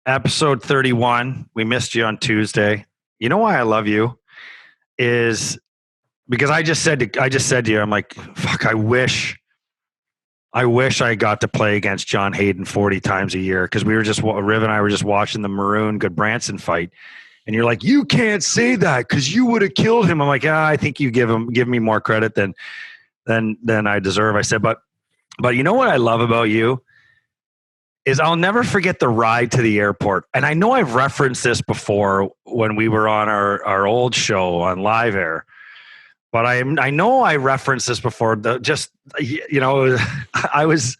Episode 31. We missed you on Tuesday. You know why I love you is because I just said to you, I'm like, fuck, I wish I got to play against John Hayden 40 times a year, because Riv and I were just watching the Maroon Goodbranson fight, and you're like, you can't say that because you would have killed him. I'm like, I think you give me more credit than I deserve. I said, but you know what I love about you is I'll never forget the ride to the airport. And I know I've referenced this before when we were on our old show on Live Air, but I know I referenced this before. I was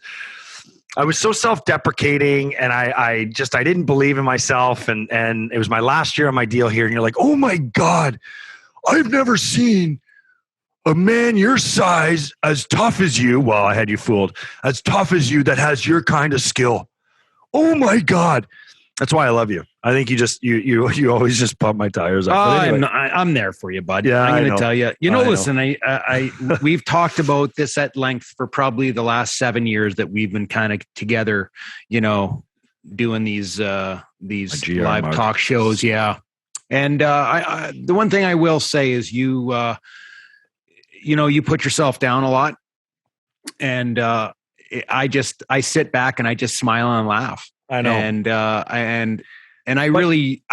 so self-deprecating, and I didn't believe in myself, and it was my last year on my deal here, and you're like, oh my God, I've never seen a man your size, as tough as you. Well, I had you fooled. As tough as you, that has your kind of skill. Oh my God. That's why I love you. I think you always just pump my tires up. Anyway. I'm there for you, bud. Yeah, I'm going to tell you. Listen, we've talked about this at length for probably the last 7 years that we've been kind of together, doing these live talk shows. Yeah. And the one thing I will say is you put yourself down a lot, and I sit back and I just smile and laugh. I know. And I really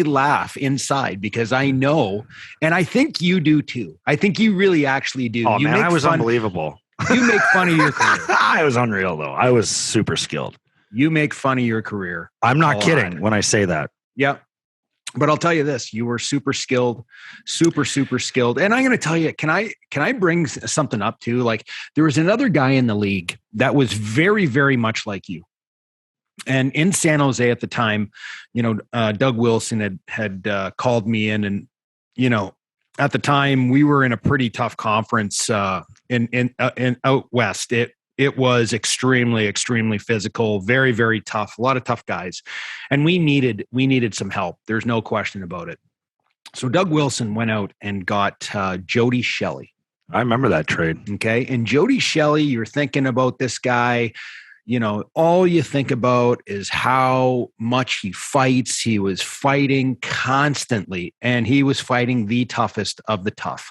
laugh inside, because I know, and I think you do too. I think you really actually do. Oh, man, I was unbelievable. You make fun of your career. I was unreal, though. I was super skilled. You make fun of your career. I'm not kidding when I say that. Yeah. But I'll tell you this, you were super skilled, super skilled. And I'm going to tell you, can I bring something up too? Like, there was another guy in the league that was very, very much like you. And in San Jose at the time, Doug Wilson had called me in, and, at the time we were in a pretty tough conference in out west. It was extremely physical, very, very tough, a lot of tough guys. And we needed some help. There's no question about it. So Doug Wilson went out and got Jody Shelley. I remember that trade. Okay. And Jody Shelley, you're thinking about this guy, all you think about is how much he fights. He was fighting constantly, and he was fighting the toughest of the tough.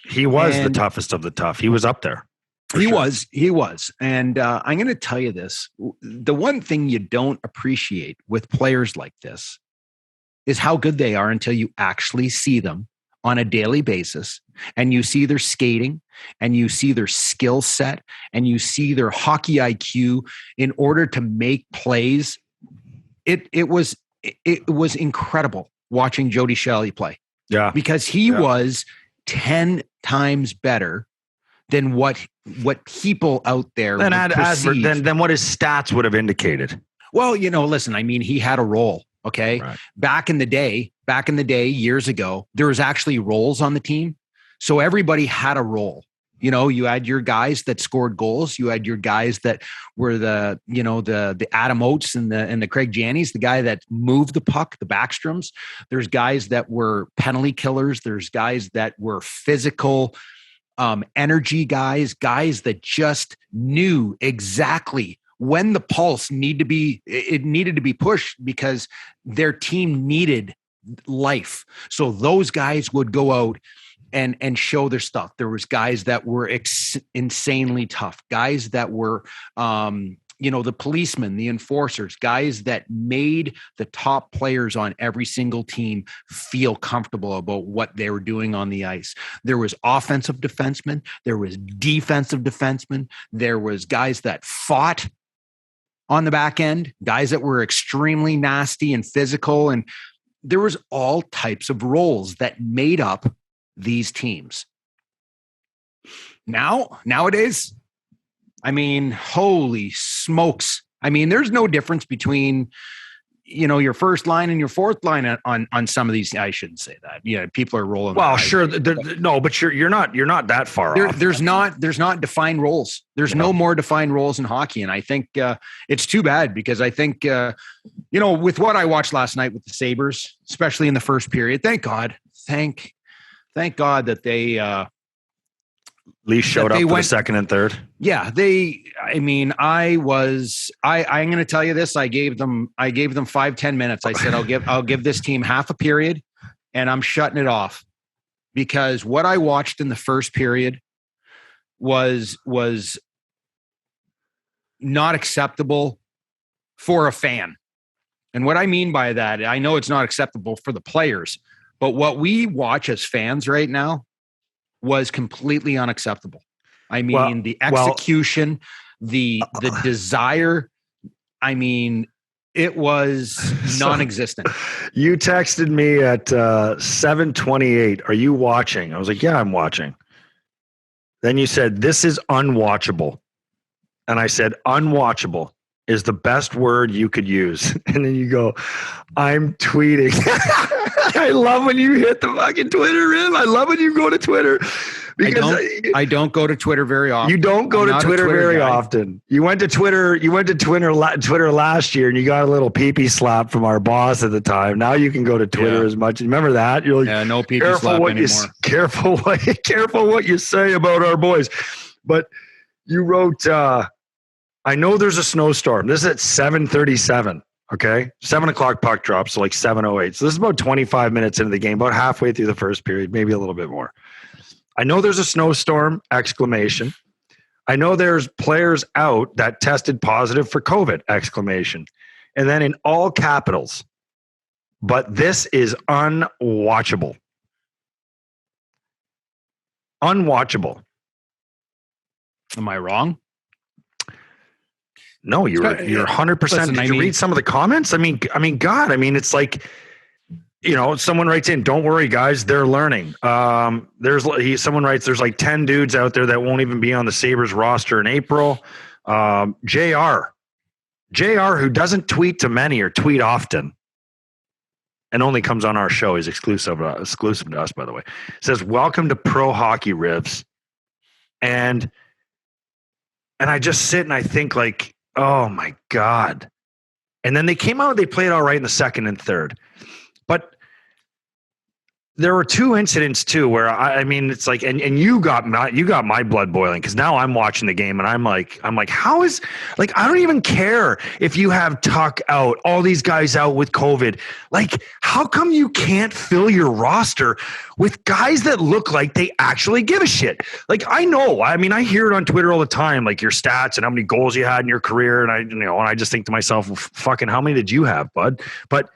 He was the toughest of the tough. He was up there. He was. And I'm going to tell you this. The one thing you don't appreciate with players like this is how good they are until you actually see them on a daily basis, and you see their skating, and you see their skill set, and you see their hockey IQ in order to make plays. It was incredible watching Jody Shelley play. Yeah. Because he was 10 times better than what people out there than what his stats would have indicated. Well, listen, I mean, he had a role. Okay. Right. Back in the day, years ago, there was actually roles on the team. So everybody had a role. You had your guys that scored goals. You had your guys that were the Adam Oates and the Craig Janneys, the guy that moved the puck, the Backstroms. There's guys that were penalty killers. There's guys that were physical, energy guys that just knew exactly when the pulse needed to be pushed, because their team needed life. So those guys would go out and show their stuff. There was guys that were insanely tough, guys that were, the policemen, the enforcers, guys that made the top players on every single team feel comfortable about what they were doing on the ice. There was offensive defensemen. There was defensive defensemen. There was guys that fought on the back end, guys that were extremely nasty and physical. And there was all types of roles that made up these teams. Nowadays, I mean, holy smokes. I mean, there's no difference between, your first line and your fourth line on some of these. I shouldn't say that. Yeah, people are rolling. Well, sure. No, but you're not that far off. There's not defined roles. There's no more defined roles in hockey. And I think it's too bad, because I think, with what I watched last night with the Sabres, especially in the first period, thank God that they least showed up for the second and third. Yeah, I'm going to tell you this. I gave them 5-10 minutes. I said, I'll give this team half a period and I'm shutting it off, because what I watched in the first period was not acceptable for a fan. And what I mean by that, I know it's not acceptable for the players, but what we watch as fans right now was completely unacceptable. I mean, the execution, the desire, I mean, it was non-existent. You texted me at 7:28. Are you watching? I was like, yeah, I'm watching. Then you said, this is unwatchable. And I said, unwatchable is the best word you could use. And then you go, I'm tweeting. I love when you hit the fucking Twitter rim. I love when you go to Twitter. Because I don't go to Twitter very often. You don't go to Twitter very often. You went to Twitter last year and you got a little pee-pee slap from our boss at the time. Now you can go to Twitter as much. Remember that? You're like, yeah, no pee-pee slap anymore. Careful what you say about our boys. But you wrote, I know there's a snowstorm. This is at 7:37. Okay. 7 o'clock puck drop. So like 7:08. So this is about 25 minutes into the game, about halfway through the first period, maybe a little bit more. I know there's a snowstorm, exclamation. I know there's players out that tested positive for COVID, exclamation. And then in all capitals, but this is unwatchable. Unwatchable. Am I wrong? No, you're 100%. Did you read some of the comments? I mean, God, it's like, someone writes in, don't worry, guys, they're learning. Someone writes, there's like 10 dudes out there that won't even be on the Sabres roster in April. JR, who doesn't tweet to many or tweet often and only comes on our show, is exclusive to us, by the way, says, welcome to Pro Hockey Ribs. And I just sit and I think like, oh my God. And then they came out, they played all right in the second and third. But there were two incidents too where it's like, and you got my blood boiling, because now I'm watching the game and I'm like, how is, like, I don't even care if you have Tuck out, all these guys out with COVID. Like, how come you can't fill your roster with guys that look like they actually give a shit? Like, I know, I hear it on Twitter all the time, like your stats and how many goals you had in your career. And I just think to myself, well, fucking, how many did you have, bud? But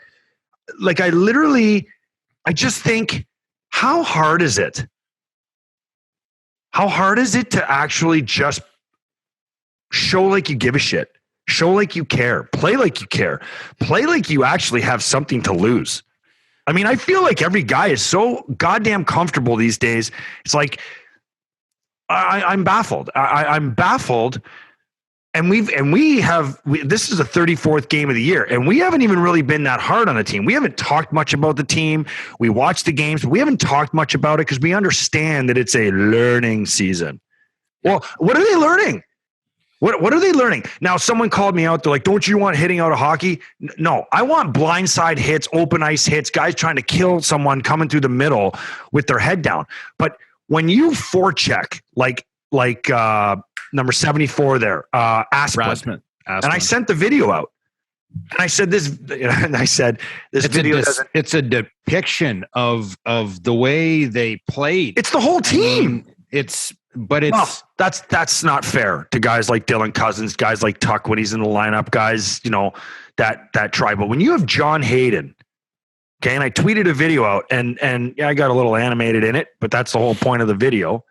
like, I just think, how hard is it? How hard is it to actually just show like you give a shit? Show like you care. Play like you care. Play like you actually have something to lose. I feel like every guy is so goddamn comfortable these days. It's like, I'm baffled. I'm baffled. And this is the 34th game of the year, and we haven't even really been that hard on the team. We haven't talked much about the team. We watch the games, but we haven't talked much about it because we understand that it's a learning season. Well, what are they learning? What are they learning? Now, someone called me out. They're like, don't you want hitting out of hockey? No, I want blindside hits, open ice hits, guys trying to kill someone coming through the middle with their head down. But when you forecheck, like number 74 there, Asplund. And I sent the video out. And I said this video it's a depiction of the way they played. It's the whole team. That's not fair to guys like Dylan Cousins, guys like Tuck when he's in the lineup, guys, that try. But when you have John Hayden, okay, and I tweeted a video out and yeah, I got a little animated in it, but that's the whole point of the video.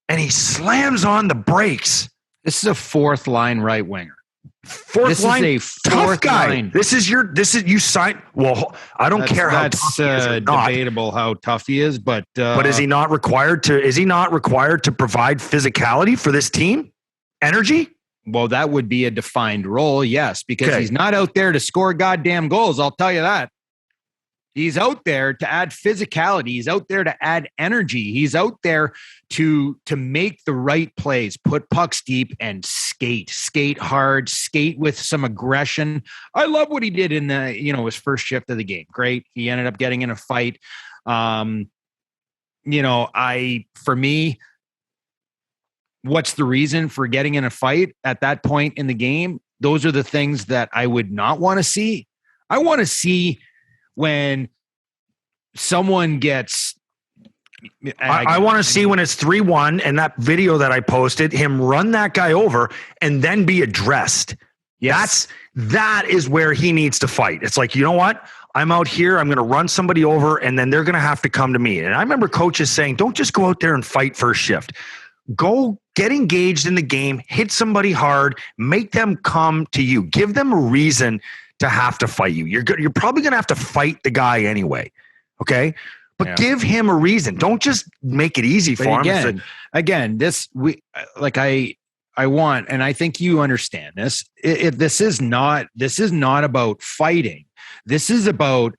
And he slams on the brakes. This is a fourth line right winger. Fourth line, tough guy. This is you sign. Well, I don't care how tough he is or not. Debatable how tough he is, but is he not required to? Is he not required to provide physicality for this team? Energy? Well, that would be a defined role, yes, because he's not out there to score goddamn goals. I'll tell you that. He's out there to add physicality. He's out there to add energy. He's out there to make the right plays, put pucks deep and skate hard, skate with some aggression. I love what he did in the, his first shift of the game. Great. He ended up getting in a fight. for me, what's the reason for getting in a fight at that point in the game? Those are the things that I would not want to see. I want to see when someone gets. I want to see when it's 3-1 and that video that I posted, him run that guy over and then be addressed. Yes. That is where he needs to fight. It's like, you know what? I'm out here. I'm going to run somebody over and then they're going to have to come to me. And I remember coaches saying, don't just go out there and fight first shift. Go get engaged in the game, hit somebody hard, make them come to you. Give them a reason to have to fight you. You're probably going to have to fight the guy anyway. Okay? But give him a reason. Don't just make it easy for him. Again, I want, and I think you understand this. This is not about fighting. This is about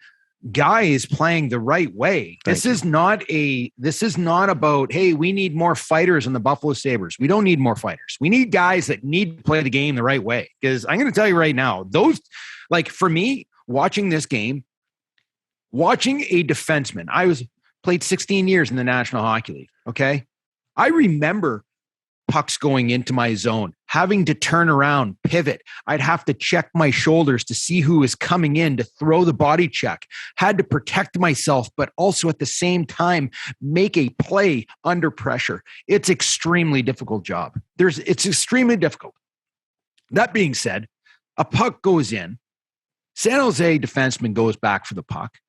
guys playing the right way. This is not about, hey, we need more fighters in the Buffalo Sabres. We don't need more fighters. We need guys that need to play the game the right way. Because I'm going to tell you right now, for me, watching this game, watching a defenseman, played 16 years in the National Hockey League. Okay. I remember pucks going into my zone, having to turn around, pivot. I'd have to check my shoulders to see who is coming in to throw the body check. Had to protect myself, but also at the same time, make a play under pressure. It's extremely difficult job. It's extremely difficult. That being said, a puck goes in. San Jose defenseman goes back for the puck.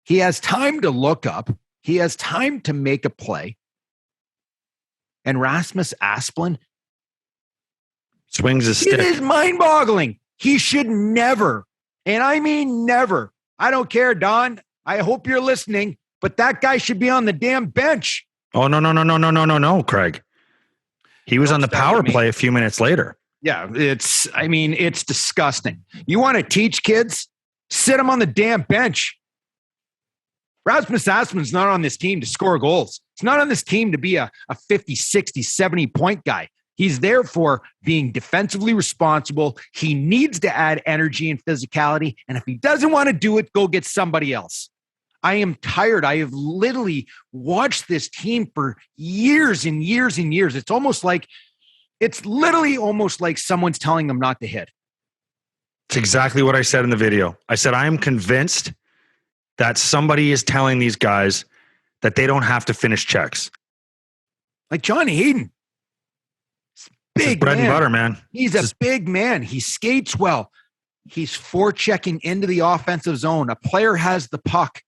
He has time to look up. He has time to make a play. And Rasmus Asplund swings his stick. It is mind-boggling. He should never, and I mean never. I don't care, Don. I hope you're listening, but that guy should be on the damn bench. Oh, no, Craig. He was on the power play a few minutes later. Yeah, it's disgusting. You want to teach kids? Sit them on the damn bench. Rasmus Asplund's not on this team to score goals. He's not on this team to be a 50, 60, 70 point guy. He's there for being defensively responsible. He needs to add energy and physicality. And if he doesn't want to do it, go get somebody else. I am tired. I have literally watched this team for years and years and years. It's literally almost like someone's telling them not to hit. It's exactly what I said in the video. I said, I am convinced that somebody is telling these guys that they don't have to finish checks. Like John Hayden. Big bread and butter, man. He's a big man. He skates well. He's forechecking into the offensive zone. A player has the puck.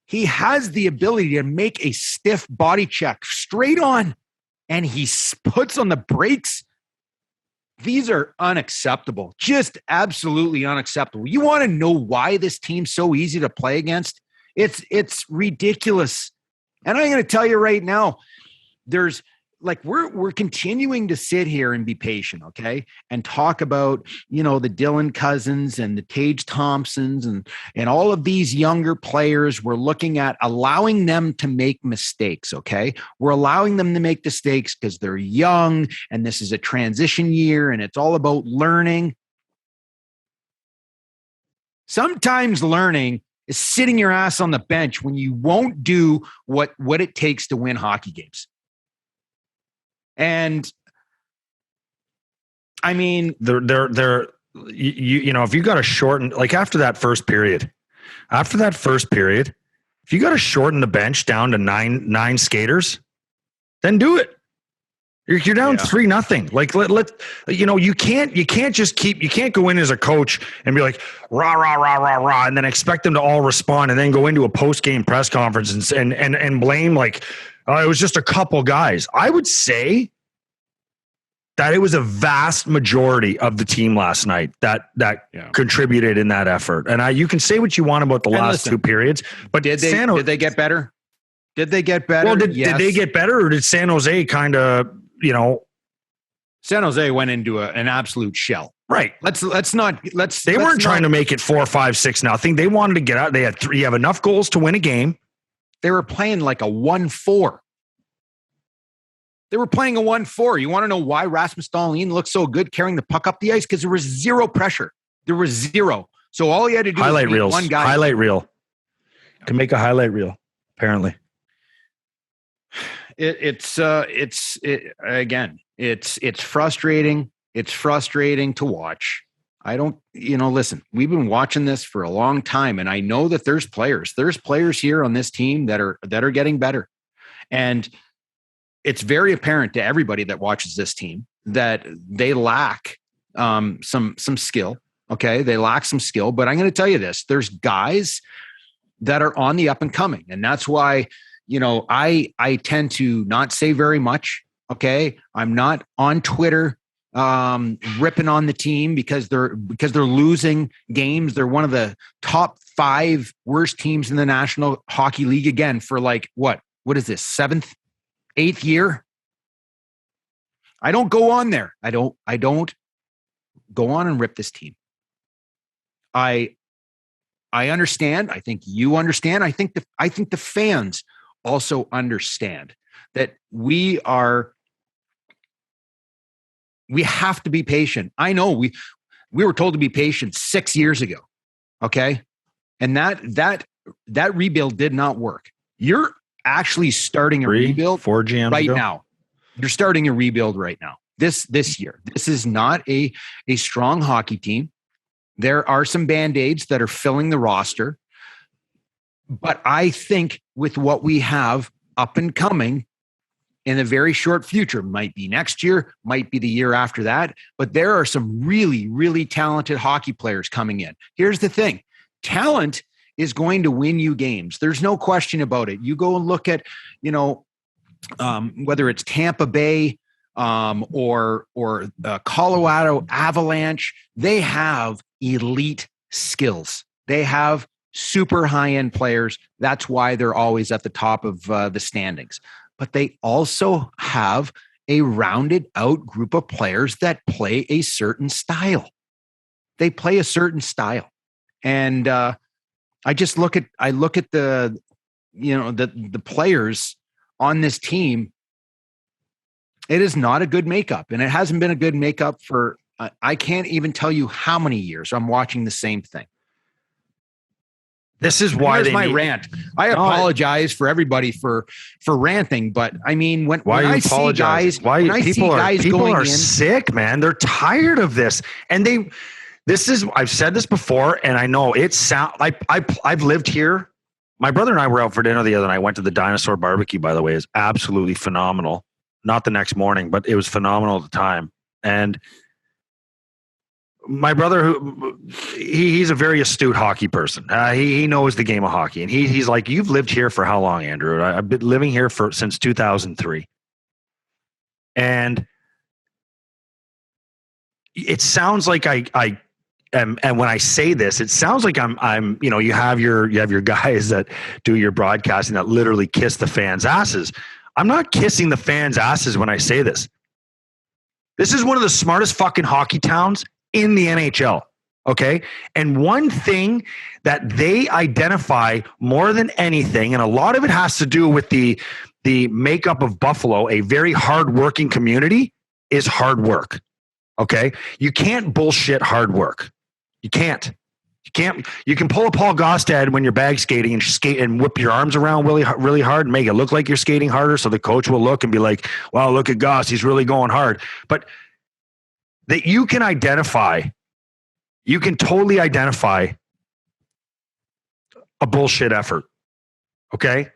He has the ability to make a stiff body check straight on, and he puts on the brakes. These are unacceptable. Just absolutely unacceptable. You want to know why this team's so easy to play against? It's ridiculous. And I'm going to tell you right now, we're continuing to sit here and be patient, okay? And talk about, the Dylan Cousins and the Tage Thompsons and all of these younger players. We're looking at allowing them to make mistakes, okay? We're allowing them to make mistakes because they're young and this is a transition year and it's all about learning. Sometimes learning is sitting your ass on the bench when you won't do what it takes to win hockey games. And I mean, if you got to shorten, like after that first period, if you got to shorten the bench down to nine skaters, then do it. You're down 3-0. Like you can't go in as a coach and be like rah rah rah rah rah and then expect them to all respond and then go into a post game press conference and blame like it was just a couple guys. I would say that it was a vast majority of the team last night that contributed in that effort. And you can say what you want about the last two periods, but did they get better? Did they get better? Well, did they get better, or did San Jose kind of? San Jose went into an absolute shell. Right. They weren't trying to make it 4-5-6-0. They wanted to get out. They had three. You have enough goals to win a game. They were playing like a 1-4. They were playing a 1-4. You want to know why Rasmus Dahlin looked so good carrying the puck up the ice? Because there was zero pressure. There was zero. So all you had to do was one guy. Highlight reel. You can make a highlight reel, apparently. Again, it's frustrating. It's frustrating to watch. I don't, listen, we've been watching this for a long time, and I know that there's players here on this team that are getting better. And it's very apparent to everybody that watches this team that they lack some skill. Okay. They lack some skill, but I'm going to tell you this, there's guys that are on the up and coming. And that's why, I tend to not say very much. Okay. I'm not on Twitter ripping on the team because they're losing games. They're one of the top 5 worst teams in the National Hockey League again for like what is this, 7th, 8th year? I don't go on there. I don't go on and rip this team. I understand. I think you understand. I think the fans also understand that we have to be patient. I know we were told to be patient 6 years ago. Okay. And that rebuild did not work. You're actually starting a rebuild 4 GMs right ago? now. You're starting a rebuild right now. This year. This is not a strong hockey team. There are some Band-Aids that are filling the roster. But I think with what we have up and coming in the very short future, might be next year, might be the year after that, but there are some really, really talented hockey players coming in. Here's the thing. Talent is going to win you games. There's no question about it. You go and look at, whether it's Tampa Bay or Colorado Avalanche, they have elite skills. They have super high-end players. That's why they're always at the top of the standings. But they also have a rounded out group of players that play a certain style. They play a certain style. And I look at the players on this team. It is not a good makeup, and it hasn't been a good makeup for I can't even tell you how many years I'm watching the same thing. This is why my rant. I apologize for everybody for ranting, but I mean, when I see guys, people are sick, man. They're tired of this, and I've said this before, and I know I've lived here. My brother and I were out for dinner the other night. I went to the Dinosaur Barbecue, by the way. It's absolutely phenomenal. Not the next morning, but it was phenomenal at the time. And my brother, he's a very astute hockey person. He knows the game of hockey, and he's like, "You've lived here for how long, Andrew?" I've been living here since 2003, and it sounds like I am. And when I say this, it sounds like I'm. You have your guys that do your broadcasting that literally kiss the fans' asses. I'm not kissing the fans' asses when I say this. This is one of the smartest fucking hockey towns in the NHL, okay? And one thing that they identify more than anything, and a lot of it has to do with the makeup of Buffalo, a very hardworking community, is hard work, okay? You can't bullshit hard work. You can't. You can pull a Paul Gostad when you're bag skating and skate and whip your arms around really, really hard and make it look like you're skating harder, so the coach will look and be like, "Wow, look at Goss, he's really going hard." But that you can totally identify a bullshit effort. Okay?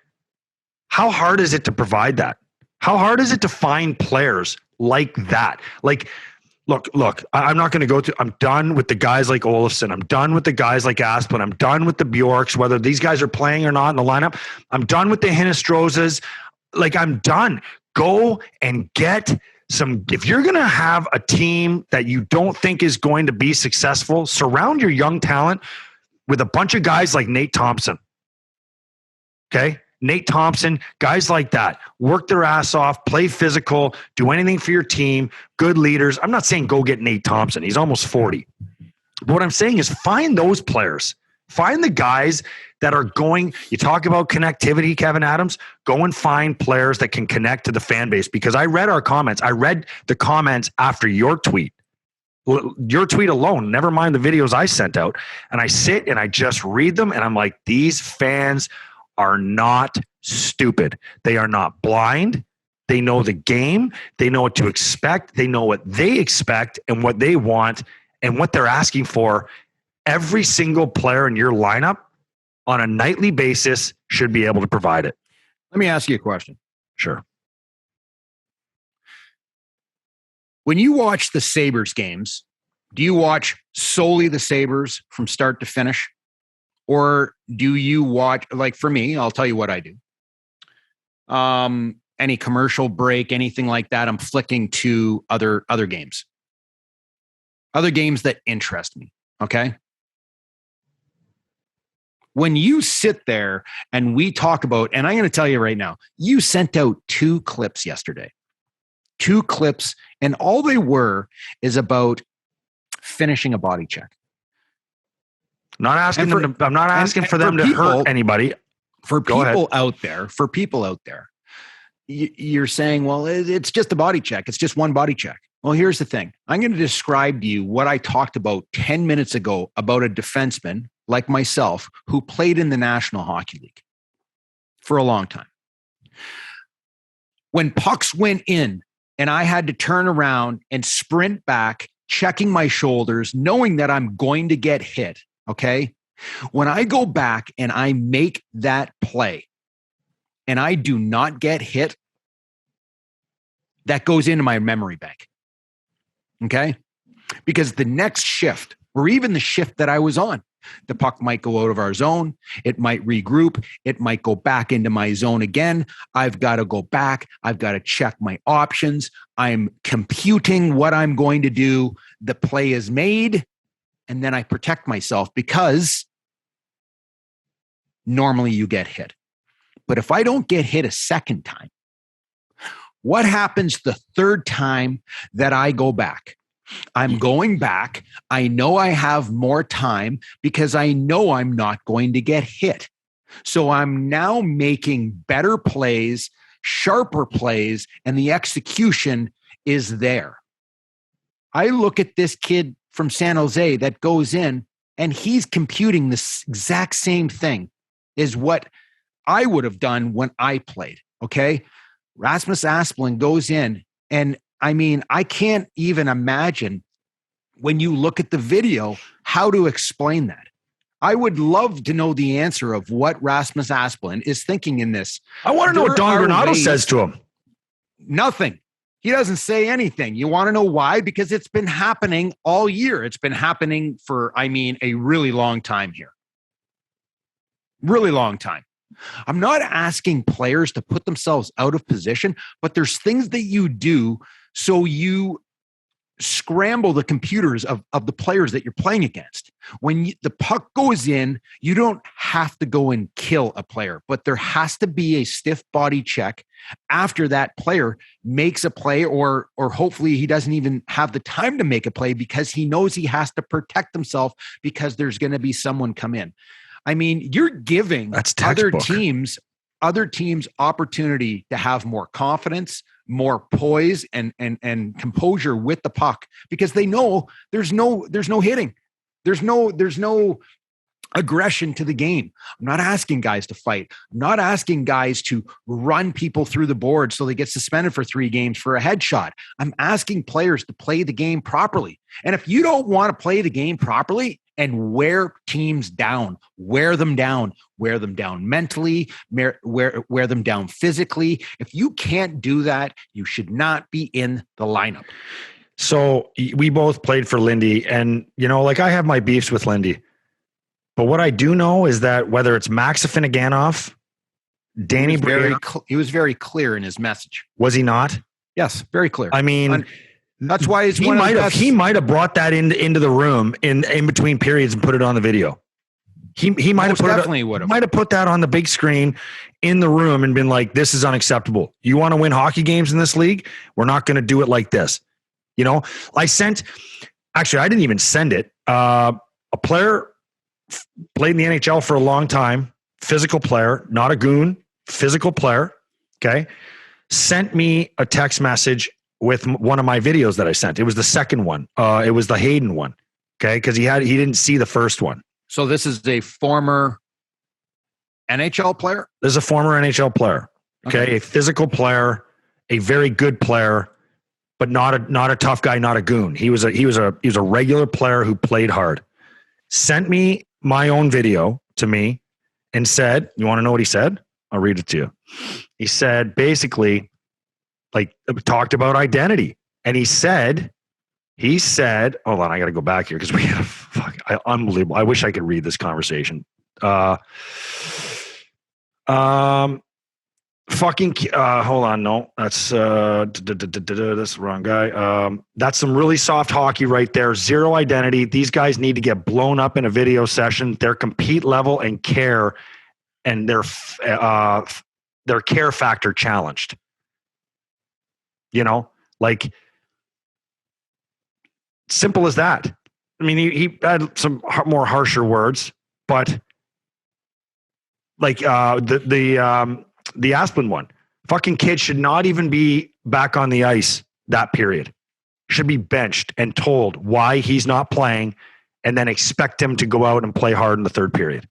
How hard is it to provide that? How hard is it to find players like that? Like, look, I'm not going to go I'm done with the guys like Olofsson. I'm done with the guys like Asplund. I'm done with the Bjorks, whether these guys are playing or not in the lineup. I'm done with the Hinnestrosas. Like, I'm done. Go and get if you're going to have a team that you don't think is going to be successful, surround your young talent with a bunch of guys like Nate Thompson. Okay? Nate Thompson, guys like that. Work their ass off, play physical, do anything for your team, good leaders. I'm not saying go get Nate Thompson. He's almost 40. But what I'm saying is find those players. Find the guys that are going, you talk about connectivity, Kevin Adams, go and find players that can connect to the fan base, because I read our comments. I read the comments after your tweet alone, never mind the videos I sent out. And I sit and I just read them and I'm like, these fans are not stupid. They are not blind. They know the game. They know what to expect. They know what they expect and what they want and what they're asking for. Every single player in your lineup on a nightly basis should be able to provide it. Let me ask you a question. Sure. When you watch the Sabres games, do you watch solely the Sabres from start to finish? Or do you watch, like for me, I'll tell you what I do. Any commercial break, anything like that, I'm flicking to other games. Other games that interest me, okay? When you sit there and we talk about, and I'm going to tell you right now, you sent out 2 clips yesterday. 2 clips, and all they were is about finishing a body check. I'm not asking for them to hurt anybody. For people out there, you're saying, well, it's just a body check. It's just one body check. Well, here's the thing. I'm going to describe to you what I talked about 10 minutes ago about a defenseman like myself who played in the National Hockey League for a long time. When pucks went in and I had to turn around and sprint back, checking my shoulders, knowing that I'm going to get hit, okay? When I go back and I make that play and I do not get hit, that goes into my memory bank, okay? Because the next shift, or even the shift that I was on, the puck might go out of our zone. It might regroup. It might go back into my zone again. I've got to go back. I've got to check my options. I'm computing what I'm going to do. The play is made, and then I protect myself because normally you get hit. But if I don't get hit a second time, what happens the third time that I go back? I'm going back. I know I have more time because I know I'm not going to get hit. So I'm now making better plays, sharper plays, and the execution is there. I look at this kid from San Jose that goes in and he's computing this exact same thing as what I would have done when I played. Okay. Rasmus Asplund goes in, and I mean, I can't even imagine when you look at the video how to explain that. I would love to know the answer of what Rasmus Asplund is thinking in this. I want to know what Don Granato says to him. Nothing. He doesn't say anything. You want to know why? Because it's been happening all year. It's been happening for, I mean, a really long time here. Really long time. I'm not asking players to put themselves out of position, but there's things that you do so you scramble the computers of the players that you're playing against. When the puck goes in, you don't have to go and kill a player, but there has to be a stiff body check after that player makes a play, or hopefully he doesn't even have the time to make a play because he knows he has to protect himself because there's going to be someone come in. I mean, you're giving other teams opportunity to have more confidence, more poise, and composure with the puck because they know there's no hitting, there's no aggression to the game. I'm not asking guys to fight. I'm not asking guys to run people through the board so they get suspended for 3 games for a headshot. I'm asking players to play the game properly. And if you don't want to play the game properly and wear teams down, wear them down mentally, wear them down physically. If you can't do that, you should not be in the lineup. So we both played for Lindy, and like I have my beefs with Lindy. But what I do know is that whether it's Max Afinogenov, Danny Briere, he was very clear in his message. Was he not? Yes, very clear. I mean, that's why he might have brought that into the room in between periods and put it on the video. He might have put that on the big screen in the room and been like, "This is unacceptable. You want to win hockey games in this league? We're not going to do it like this." I didn't even send it. A player played in the NHL for a long time, physical player, not a goon, physical player, okay, sent me a text message with one of my videos that I sent. It was the second one. It was the Hayden one, okay, because he didn't see the first one. So this is a former NHL player? This is a former NHL player, okay, a physical player, a very good player, but not a tough guy, not a goon. He was a regular player who played hard. Sent me my own video to me and said, you want to know what he said? I'll read it to you. He said, basically, like, talked about identity. And he said, hold on, I got to go back here because we had unbelievable. I wish I could read this conversation. Hold on, no, that's that's the wrong guy. That's some really soft hockey right there. Zero identity. These guys need to get blown up in a video session. Their compete level and care, and their care factor challenged. You know, like, simple as that. I mean, he had some more harsher words, but like the Asplund one, fucking kid should not even be back on the ice that period. Should be benched and told why he's not playing, and then expect him to go out and play hard in the third period.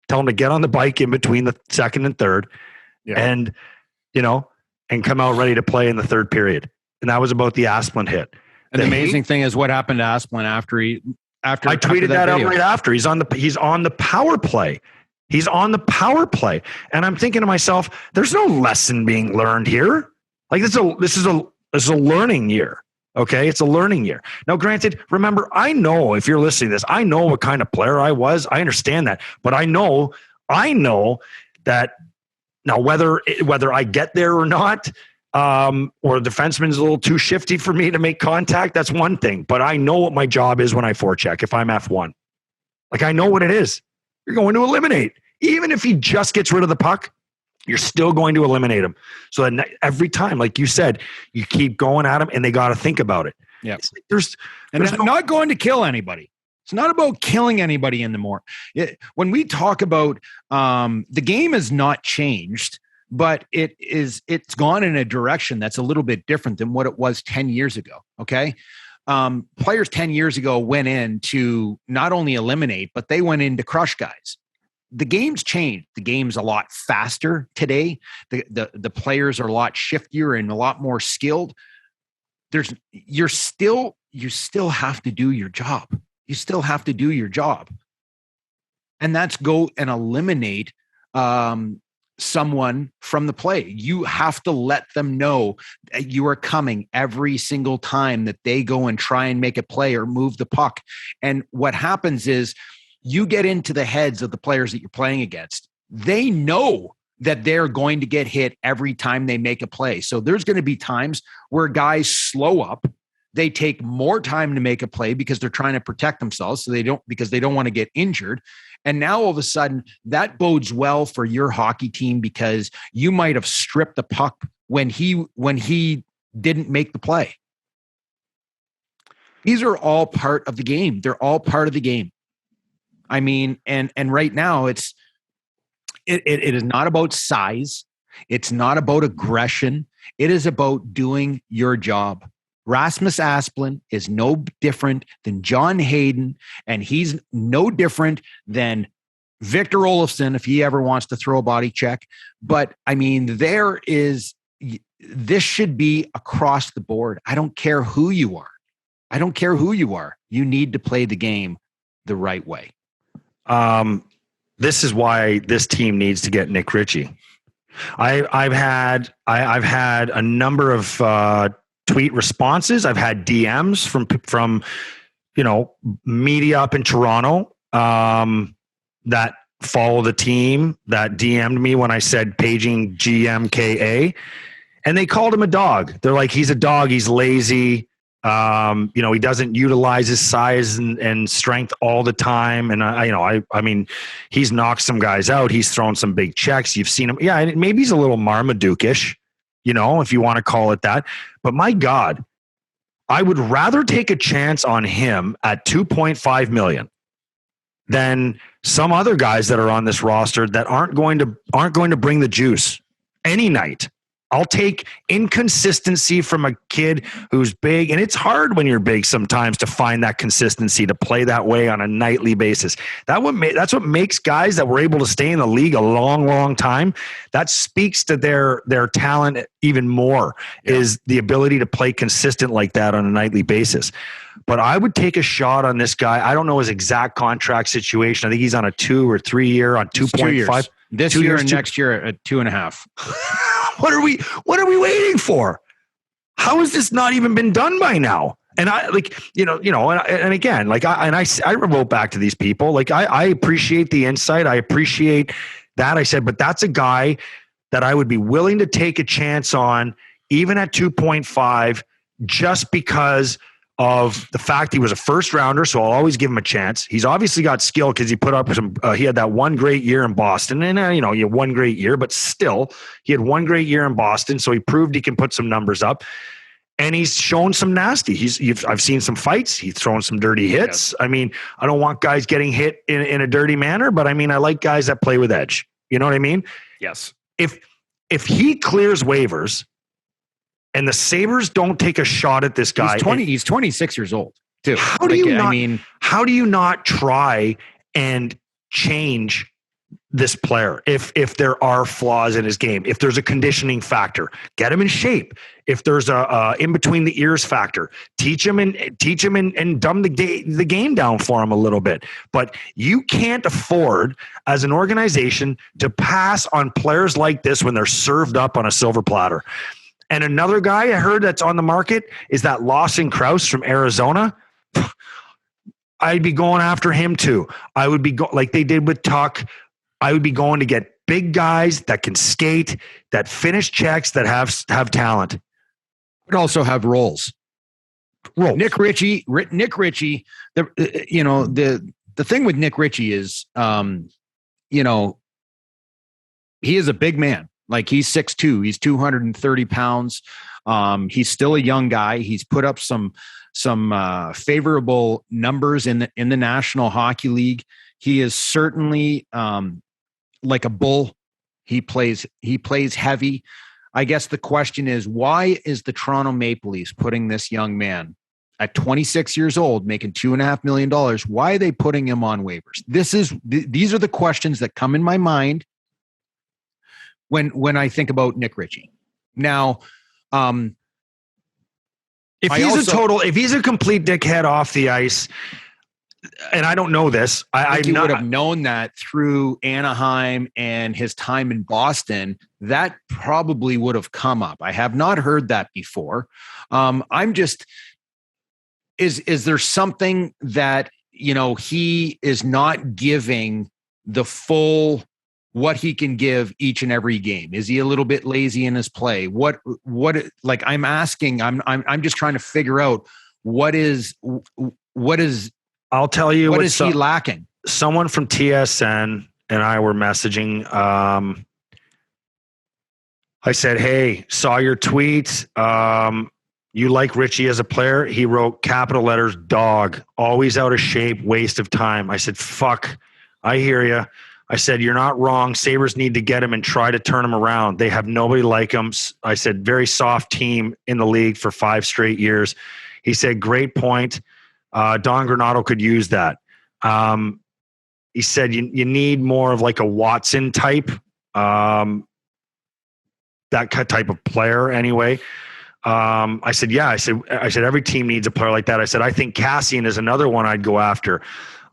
Tell him to get on the bike in between the second and third, and come out ready to play in the third period. And that was about the Asplund hit. And the amazing thing is what happened to Asplund after I tweeted that out right after. He's on the power play. He's on the power play. And I'm thinking to myself, there's no lesson being learned here. Like, this is a learning year. Okay. It's a learning year. Now, granted, remember, I know, if you're listening to this, I know what kind of player I was. I understand that, but I know that now whether I get there or not, or the defenseman's a little too shifty for me to make contact, that's one thing. But I know what my job is when I forecheck if I'm F1. Like, I know what it is. You're going to eliminate. Even if he just gets rid of the puck, you're still going to eliminate him. So that every time, like you said, you keep going at him, and they got to think about it. Yeah. It's not going to kill anybody. It's not about killing anybody in the more. When we talk about the game has not changed, but it's gone in a direction that's a little bit different than what it was 10 years ago. Okay. Players 10 years ago went in to not only eliminate, but they went in to crush guys. The game's changed. The game's a lot faster today. The players are a lot shiftier and a lot more skilled. You still have to do your job. You still have to do your job. And that's go and eliminate someone from the play. You have to let them know that you are coming every single time that they go and try and make a play or move the puck. And what happens is you get into the heads of the players that you're playing against. They know that they're going to get hit every time they make a play. So there's going to be times where guys slow up. They take more time to make a play because they're trying to protect themselves. Because they don't want to get injured. And now all of a sudden that bodes well for your hockey team because you might have stripped the puck when he didn't make the play. These are all part of the game. They're all part of the game. I mean, and right now it is not about size. It's not about aggression. It is about doing your job. Rasmus Asplund is no different than John Hayden, and he's no different than Victor Olofsson if he ever wants to throw a body check. But I mean, this should be across the board. I don't care who you are. You need to play the game the right way. This is why this team needs to get Nick Richie. I've had a number of tweet responses. I've had DMs from media up in Toronto that follow the team that DM'd me when I said paging GMKA, and they called him a dog. They're like, he's a dog. He's lazy. He doesn't utilize his size and strength all the time. And I mean, he's knocked some guys out. He's thrown some big checks. You've seen him. Yeah. Maybe he's a little Marmaduke-ish, if you want to call it that, but my God, I would rather take a chance on him at $2.5 million than some other guys that are on this roster that aren't going to bring the juice any night. I'll take inconsistency from a kid who's big, and it's hard when you're big sometimes to find that consistency, to play that way on a nightly basis. That's what makes guys that were able to stay in the league a long, long time. That speaks to their talent even more, is the ability to play consistent like that on a nightly basis. But I would take a shot on this guy. I don't know his exact contract situation. I think he's on a 2 or 3 year on 2.5. This year and next year at 2.5. What are we waiting for? How has this not even been done by now? And I and again, I wrote back to these people. Like, I appreciate the insight. I appreciate that. I said, but that's a guy that I would be willing to take a chance on, even at 2.5, just because of the fact he was a first rounder. So I'll always give him a chance. He's obviously got skill because he put up some, he had that one great year in Boston, and he had one great year, but still he had one great year in Boston. So he proved he can put some numbers up, and he's shown some nasty. I've seen some fights. He's thrown some dirty hits. Yes. I mean, I don't want guys getting hit in a dirty manner, but I mean, I like guys that play with edge. You know what I mean? Yes. If he clears waivers, and the Sabres don't take a shot at this guy. He's 26 years old, too. How do you not try and change this player if there are flaws in his game? If there's a conditioning factor, get him in shape. If there's a in between the ears factor, teach him and dumb the game down for him a little bit. But you can't afford, as an organization, to pass on players like this when they're served up on a silver platter. And another guy I heard that's on the market is that Lawson Krause from Arizona. I'd be going after him too. I would be like they did with Tuck. I would be going to get big guys that can skate, that finish checks, that have talent. But also have roles. Nick Richie. The thing with Nick Richie is, he is a big man. Like, he's 6'2", he's 230 pounds. He's still a young guy. He's put up some favorable numbers in the National Hockey League. He is certainly like a bull. He plays heavy. I guess the question is, why is the Toronto Maple Leafs putting this young man at 26 years old, making $2.5 million? Why are they putting him on waivers? These are the questions that come in my mind when I think about Nick Richie. Now, if he's a complete dickhead off the ice, and I don't know this, I would have known that through Anaheim and his time in Boston. That probably would have come up. I have not heard that before. I'm just, is there something that, he is not giving the full what he can give each and every game? Is he a little bit lazy in his play? What I'm asking, I'm just trying to figure out what is I'll tell you what is he lacking? Someone from TSN and I were messaging. I said, "Hey, saw your tweet. You like Richie as a player?" He wrote capital letters, "Dog, always out of shape, waste of time." I said, "Fuck, I hear you." I said, "You're not wrong. Sabres need to get him and try to turn him around. They have nobody like him." I said, "Very soft team in the league for 5 straight years." He said, "Great point. Don Granato could use that." He said, you need more of like a Watson type, that type of player anyway. I said, yeah. I said, every team needs a player like that. I said, I think Cassian is another one I'd go after.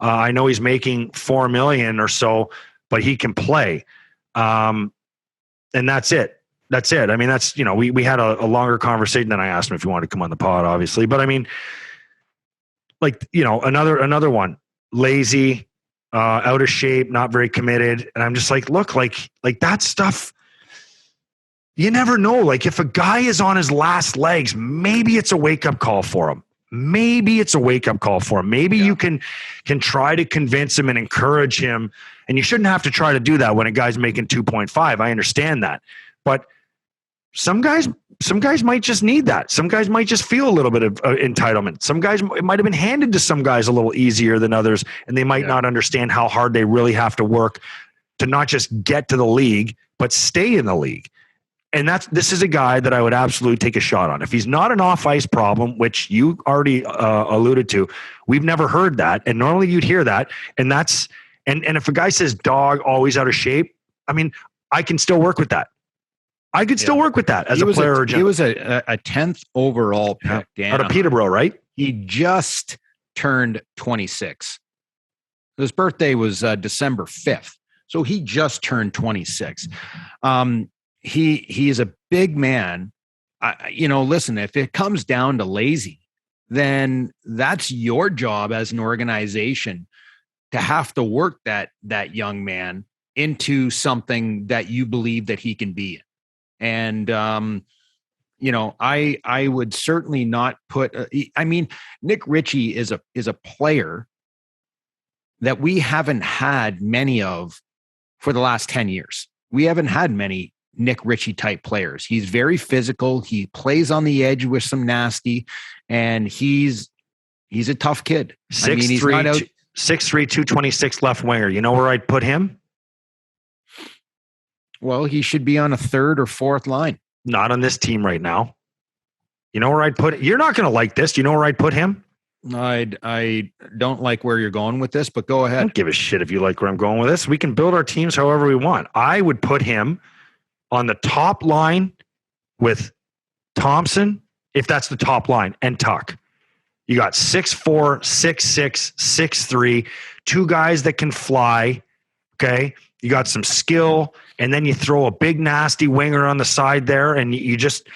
I know he's making $4 million or so, but he can play. And that's it. That's it. I mean, that's, we had a longer conversation than I asked him if he wanted to come on the pod, obviously. But I mean, like, another one, lazy, out of shape, not very committed. And I'm just like, look, like that stuff, you never know. Like, if a guy is on his last legs, maybe it's a wake-up call for him. Maybe you can try to convince him and encourage him. And you shouldn't have to try to do that when a guy's making 2.5. I understand that. But some guys might just need that. Some guys might just feel a little bit of entitlement. Some guys, it might have been handed to some guys a little easier than others, and they might not understand how hard they really have to work to not just get to the league, but stay in the league. And this is a guy that I would absolutely take a shot on. If he's not an off-ice problem, which you already alluded to, we've never heard that. And normally you'd hear that. And if a guy says dog, always out of shape, I mean, I can still work with that. I could still work with that as a player. He was a 10th overall pick. Out of Peterborough, right? He just turned 26. His birthday was December 5th. So he just turned 26. He is a big man. Listen, if it comes down to lazy, then that's your job as an organization to have to work that young man into something that you believe that he can be in. And, I would certainly not put, Nick Richie is a player that we haven't had many of for the last 10 years. We haven't had many Nick Richie type players. He's very physical. He plays on the edge with some nasty, and he's a tough kid. 6'3", 226 left winger. You know where I'd put him? Well, he should be on a third or fourth line. Not on this team right now. You know where I'd put it? You're not going to like this. Do you know where I'd put him? I don't like where you're going with this, but go ahead. I don't give a shit if you like where I'm going with this. We can build our teams however we want. I would put him on the top line with Thompson, if that's the top line, and Tuck. You got 6'4", 6'6", 6'3", two guys that can fly, okay? You got some skill, and then you throw a big, nasty winger on the side there, and you just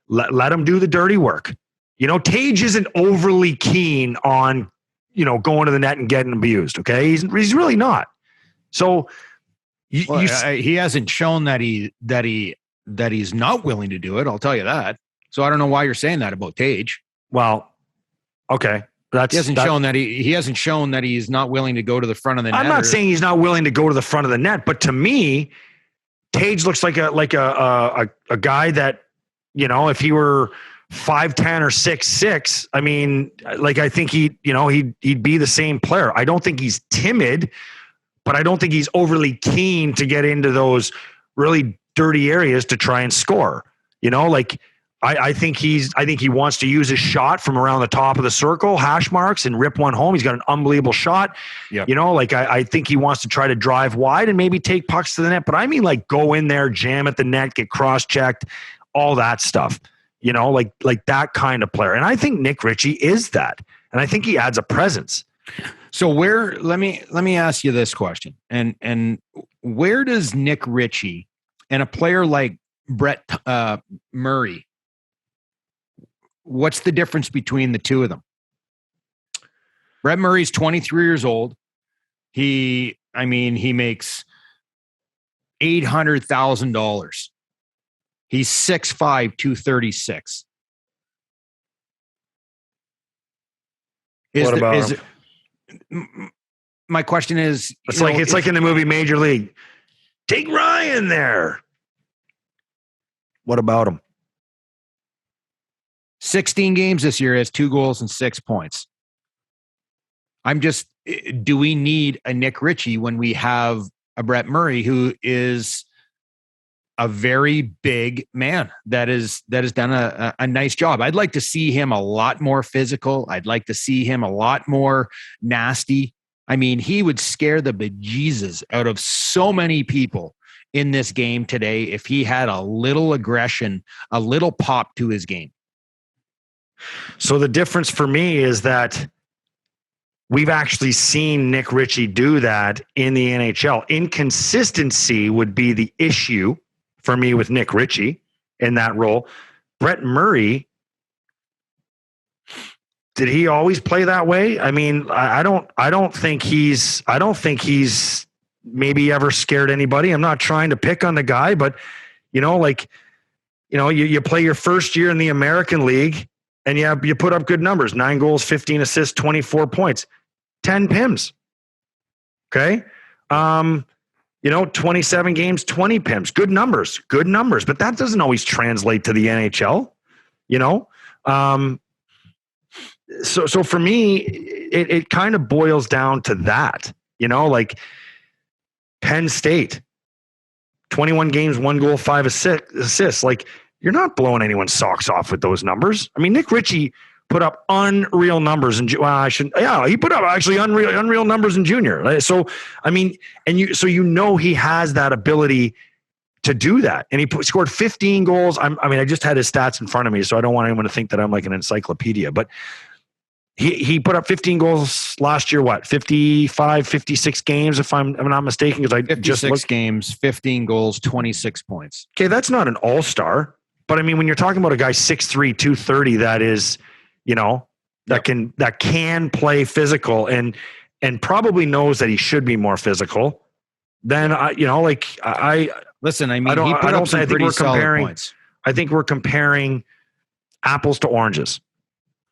let them do the dirty work. Tage isn't overly keen on, going to the net and getting abused, okay? He's really not. So he hasn't shown that he's not willing to do it, I'll tell you that. So I don't know why you're saying that about Tage. Well, okay. He hasn't shown that he's not willing to go to the front of the net. I'm not saying he's not willing to go to the front of the net, but to me, Tage looks like a guy that, if he were 5'10" or 6'6", I think he'd be the same player. I don't think he's timid, but I don't think he's overly keen to get into those really dirty areas to try and score. I think he wants to use his shot from around the top of the circle, hash marks, and rip one home. He's got an unbelievable shot. Yep. I think he wants to try to drive wide and maybe take pucks to the net. But go in there, jam at the net, get cross-checked, all that stuff. Like that kind of player. And I think Nick Richie is that. And I think he adds a presence. So let me ask you this question. And where does Nick Richie and a player like Brett Murray, what's the difference between the two of them? Brett Murray's 23 years old. He makes $800,000. He's 6'5", 236. What about him? My question is, it's like in the movie Major League. Take Ryan there. What about him? 16 games this year, has 2 goals and 6 points. Do we need a Nick Richie when we have a Brett Murray who is a very big man that has done a nice job? I'd like to see him a lot more physical. I'd like to see him a lot more nasty. He would scare the bejesus out of so many people in this game today if he had a little aggression, a little pop to his game. So the difference for me is that we've actually seen Nick Richie do that in the NHL. Inconsistency would be the issue for me with Nick Richie in that role. Brett Murray, did he always play that way? I don't think he's maybe ever scared anybody. I'm not trying to pick on the guy, but you play your first year in the American League and you put up good numbers, 9 goals, 15 assists, 24 points, 10 PIMs. Okay. 27 games, 20 PIMs, good numbers, but that doesn't always translate to the NHL, So for me, it kind of boils down to that, Penn State, 21 games, 1 goal, 5 assists. Like, you're not blowing anyone's socks off with those numbers. I mean, Nick Richie put up unreal numbers in he put up actually unreal numbers in junior. So, I mean, he has that ability to do that. And he scored 15 goals. I just had his stats in front of me, so I don't want anyone to think that I'm like an encyclopedia, but he put up 15 goals last year, 55, 56 games, if I'm not mistaken, because I 56 games, 15 goals, 26 points. Okay, that's not an all-star. But I mean, when you're talking about a guy 6'3", 230, that is, that can play physical and probably knows that he should be more physical, then listen, I mean, I think we're comparing points. I think we're comparing apples to oranges.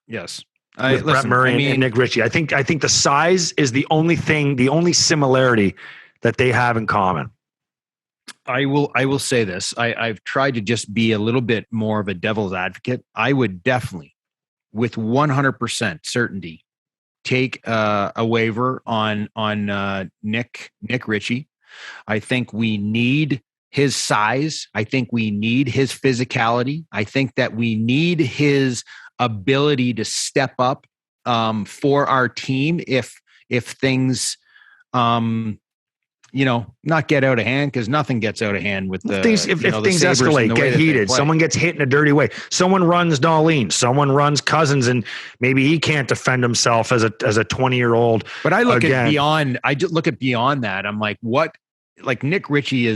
Yes. Brett Murray and Nick Richie. I think the size is the only similarity that they have in common. I will say this. I've tried to just be a little bit more of a devil's advocate. I would definitely, with 100% certainty, take a waiver on Nick Richie. I think we need his size. I think we need his physicality. I think that we need his ability to step up for our team if things not get out of hand, because nothing gets out of hand with the things. If things escalate, get heated, someone gets hit in a dirty way, someone runs Darlene, someone runs Cousins, and maybe he can't defend himself as a 20-year-old. But I look at beyond. I just look at beyond that. I'm like, what? Like, Nick Richie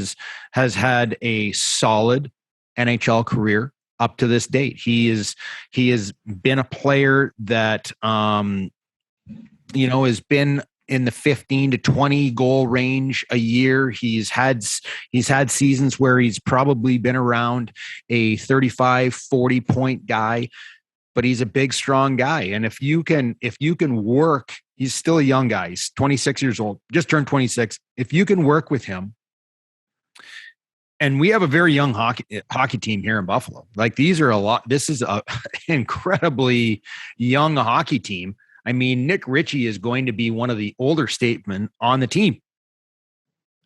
has had a solid NHL career up to this date. He has been a player that has been in the 15 to 20 goal range a year. He's had seasons where he's probably been around a 35, 40 point guy, but he's a big, strong guy. And if you can work, he's still a young guy. He's 26 years old, just turned 26. If you can work with him, and we have a very young hockey team here in Buffalo. Like, this is a incredibly young hockey team. I mean, Nick Richie is going to be one of the older statesmen on the team.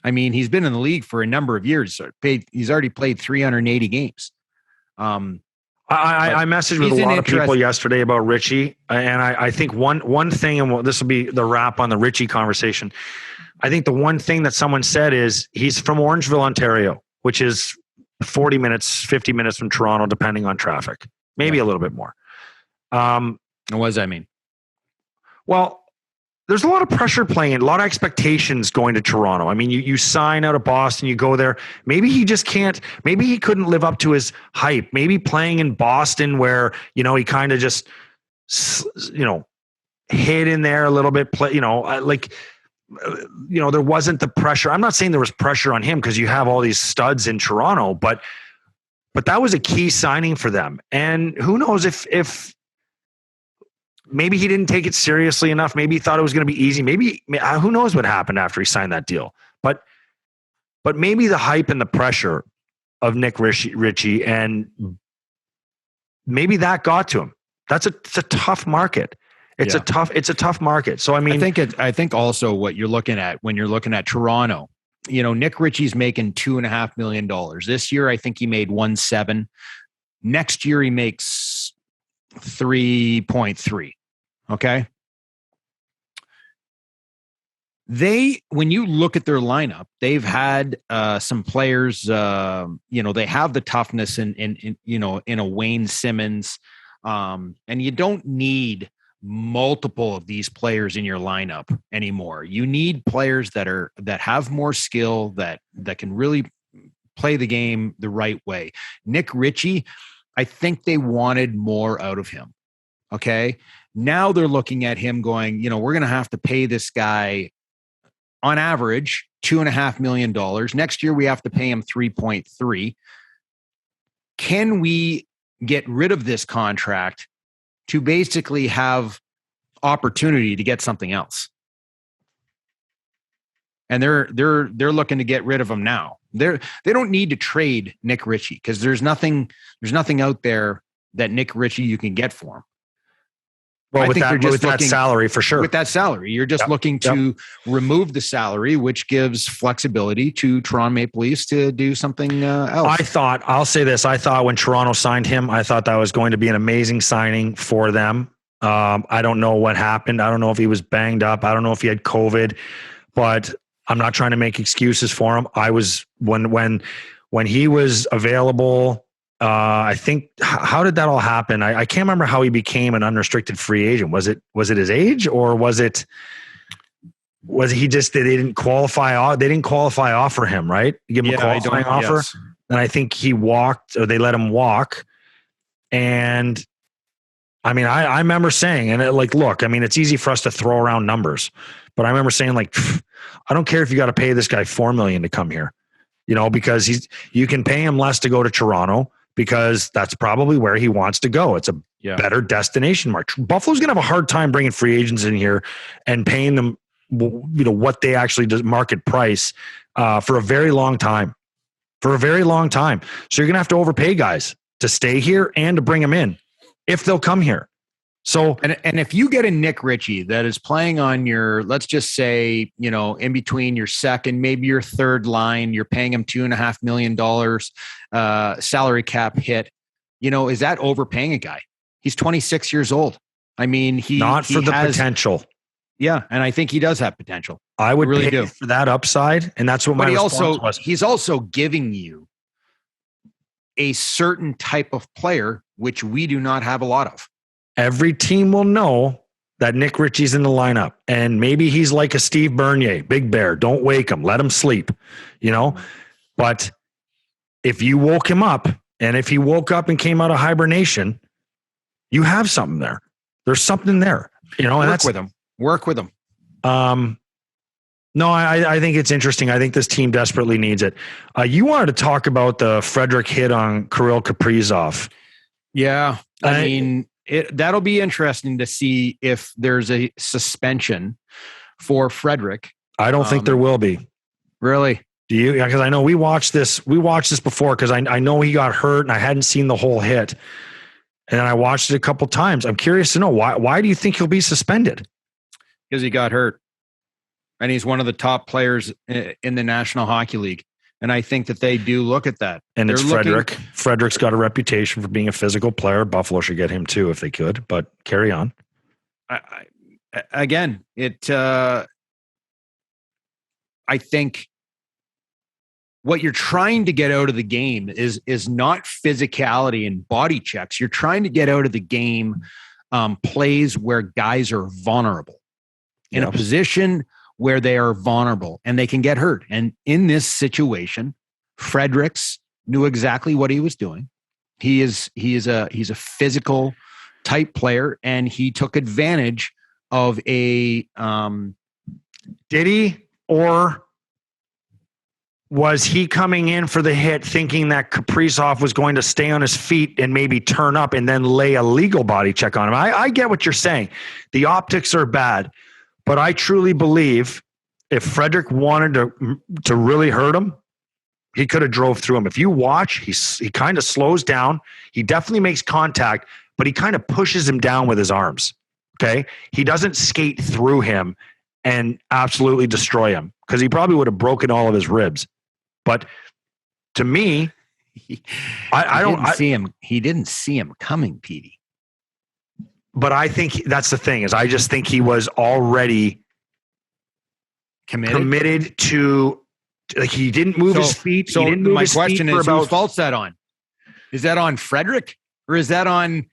I mean, he's been in the league for a number of years. He's already played 380 games. I messaged with a lot of people yesterday about Richie, and I think one thing, and this will be the wrap on the Richie conversation. I think the one thing that someone said is he's from Orangeville, Ontario, which is 40 minutes, 50 minutes from Toronto, depending on traffic, maybe a little bit more. What does that mean? Well, there's a lot of pressure playing, a lot of expectations going to Toronto. I mean, you sign out of Boston, you go there. Maybe he just can't. Maybe he couldn't live up to his hype. Maybe playing in Boston, where he kind of just hid in there a little bit. There wasn't the pressure. I'm not saying there was pressure on him, because you have all these studs in Toronto, but that was a key signing for them. And who knows if maybe he didn't take it seriously enough. Maybe he thought it was going to be easy. Maybe who knows what happened after he signed that deal. But maybe the hype and the pressure of Nick Richie, and maybe that got to him. It's a tough market. It's a tough market. So I mean, I think also what you're looking at when you're looking at Toronto, Nick Richie's making $2.5 million this year. I think he made 1.7. Next year he makes 3.3. Okay. When you look at their lineup, they've had some players. They have the toughness in a Wayne Simmons, and you don't need multiple of these players in your lineup anymore. You need players that have more skill, that can really play the game the right way. Nick Richie, I think they wanted more out of him. Okay. Now they're looking at him going, we're going to have to pay this guy on average $2.5 million. Next year, we have to pay him 3.3. Can we get rid of this contract to basically have opportunity to get something else? And they're looking to get rid of him now. They don't need to trade Nick Richie, because there's nothing out there that Nick Richie you can get for him. Well, I with think they're just that looking salary for sure. with that salary. You're just looking to remove the salary, which gives flexibility to Toronto Maple Leafs to do something else. I'll say this. I thought when Toronto signed him, I thought that was going to be an amazing signing for them. I don't know what happened. I don't know if he was banged up. I don't know if he had COVID, but I'm not trying to make excuses for him. I was when he was available. I think, how did that all happen? I can't remember how he became an unrestricted free agent. Was it his age, or was he just, they didn't qualify offer him, right? Give him a qualifying offer. Yes. And I think he walked, or they let him walk. And I mean, I remember saying, and look, I mean, it's easy for us to throw around numbers, but I remember saying, like, I don't care if you got to pay this guy $4 million to come here, because you can pay him less to go to Toronto, because that's probably where he wants to go. It's a better destination. Buffalo's going to have a hard time bringing free agents in here and paying them, what they actually do, market price, for a very long time. So you're going to have to overpay guys to stay here and to bring them in if they'll come here. So, and if you get a Nick Richie that is playing on your, let's just say, in between your second, maybe your third line, you're paying him $2.5 million salary cap hit. Is that overpaying a guy? He's 26 years old. I mean, he has potential. Yeah, and I think he does have potential. I would really pay for that upside, and that's what my response was. He's also giving you a certain type of player, which we do not have a lot of. Every team will know that Nick Richie's in the lineup, and maybe he's like a Steve Bernier, Big Bear. Don't wake him. Let him sleep, But if you woke him up, and if he woke up and came out of hibernation, you have something there. There's something there, and Work with him. No, I think it's interesting. I think this team desperately needs it. You wanted to talk about the Frederick hit on Kirill Kaprizov. Yeah, I mean, that'll be interesting to see if there's a suspension for Frederick. I don't think there will be. Really? Do you? Because I know we watched this before, because I know he got hurt and I hadn't seen the whole hit. And I watched it a couple times. I'm curious to know why do you think he'll be suspended? Because he got hurt. And he's one of the top players in the National Hockey League. And I think that they do look at that. And it's Frederick. Frederick's got a reputation for being a physical player. Buffalo should get him too if they could, but carry on. I think what you're trying to get out of the game is not physicality and body checks. You're trying to get out of the game plays where guys are vulnerable in a position where they are vulnerable and they can get hurt. And in this situation, Fredericks knew exactly what he was doing. He's a physical type player, and he took advantage of a did he, or was he coming in for the hit thinking that Kaprizov was going to stay on his feet and maybe turn up and then lay a legal body check on him? I get what you're saying. The optics are bad. But I truly believe if Frederick wanted to really hurt him, he could have drove through him. If you watch, he kind of slows down. He definitely makes contact, but he kind of pushes him down with his arms. Okay? He doesn't skate through him and absolutely destroy him, because he probably would have broken all of his ribs. But to me, I don't see him. He didn't see him coming, Petey. But I think that's the thing, is I just think he was already committed to, like, he didn't move his feet. So my question is, whose fault's that on? Is that on Frederick, or is that on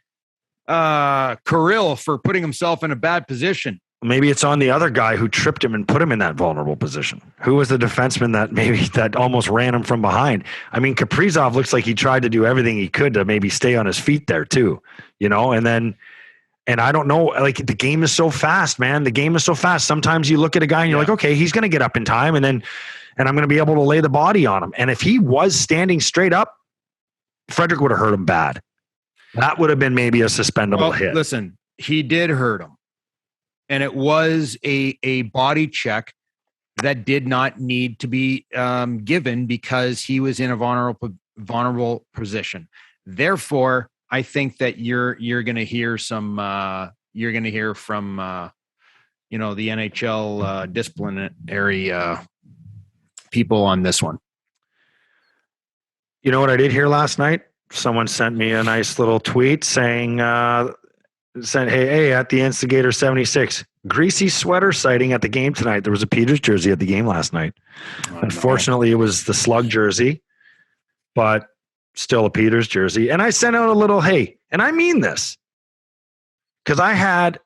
Kirill for putting himself in a bad position? Maybe it's on the other guy who tripped him and put him in that vulnerable position. Who was the defenseman that almost ran him from behind? I mean, Kaprizov looks like he tried to do everything he could to maybe stay on his feet there too, And I don't know, like, the game is so fast, man. The game is so fast. Sometimes you look at a guy and you're like, okay, he's going to get up in time, and I'm going to be able to lay the body on him. And if he was standing straight up, Frederick would have hurt him bad. That would have been maybe a suspendable hit. Listen, he did hurt him. And it was a body check that did not need to be given, because he was in a vulnerable position. Therefore, I think that you're going to hear some you're going to hear from, the NHL disciplinary people on this one. You know what I did hear last night? Someone sent me a nice little tweet saying, hey, at the Instigator 76, greasy sweater sighting at the game tonight. There was a Peters jersey at the game last night. Unfortunately, it was the Slug jersey, but still a Peters jersey. And I sent out a little, hey, and I mean this, because I had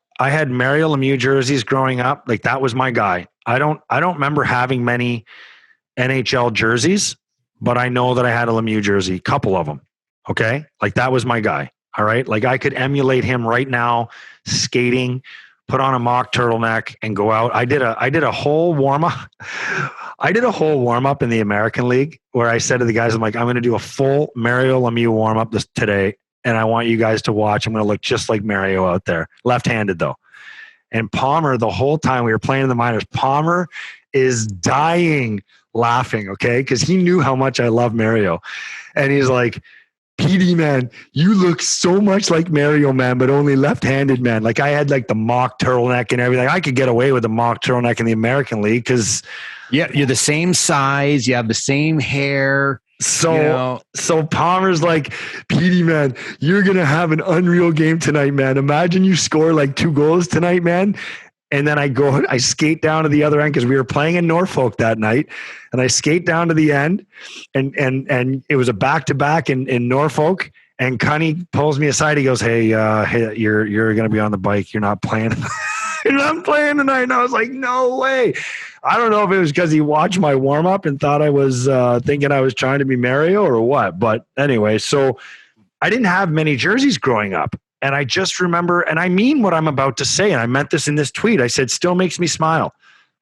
Mario Lemieux jerseys growing up. Like, that was my guy. I don't remember having many NHL jerseys, but I know that I had a Lemieux jersey, couple of them. Okay. Like, that was my guy. All right. Like, I could emulate him right now, skating, put on a mock turtleneck and go out. I did a whole warm up. I did a whole warm up in the American League where I said to the guys, I'm like, I'm going to do a full Mario Lemieux warm up today. And I want you guys to watch. I'm going to look just like Mario out there, left-handed though. And Palmer, the whole time we were playing in the minors, Palmer is dying laughing. Okay. Cause he knew how much I love Mario. And he's like, PD, man, you look so much like Mario, man, but only left-handed, man. Like, I had like the mock turtleneck and everything. I could get away with the mock turtleneck in the American League because you're the same size, you have the same hair. So Palmer's like, PD, man, you're gonna have an unreal game tonight, man. Imagine you score like 2 goals tonight, man. And then I skate down to the other end because we were playing in Norfolk that night. And I skate down to the end and it was a back-to-back in Norfolk. And Cunny pulls me aside. He goes, hey, you're going to be on the bike. You're not playing. You're not playing tonight. And I was like, no way. I don't know if it was because he watched my warm-up and thought I was thinking I was trying to be Mario or what. But anyway, so I didn't have many jerseys growing up. And I just remember, and I mean what I'm about to say, and I meant this in this tweet. I said, still makes me smile.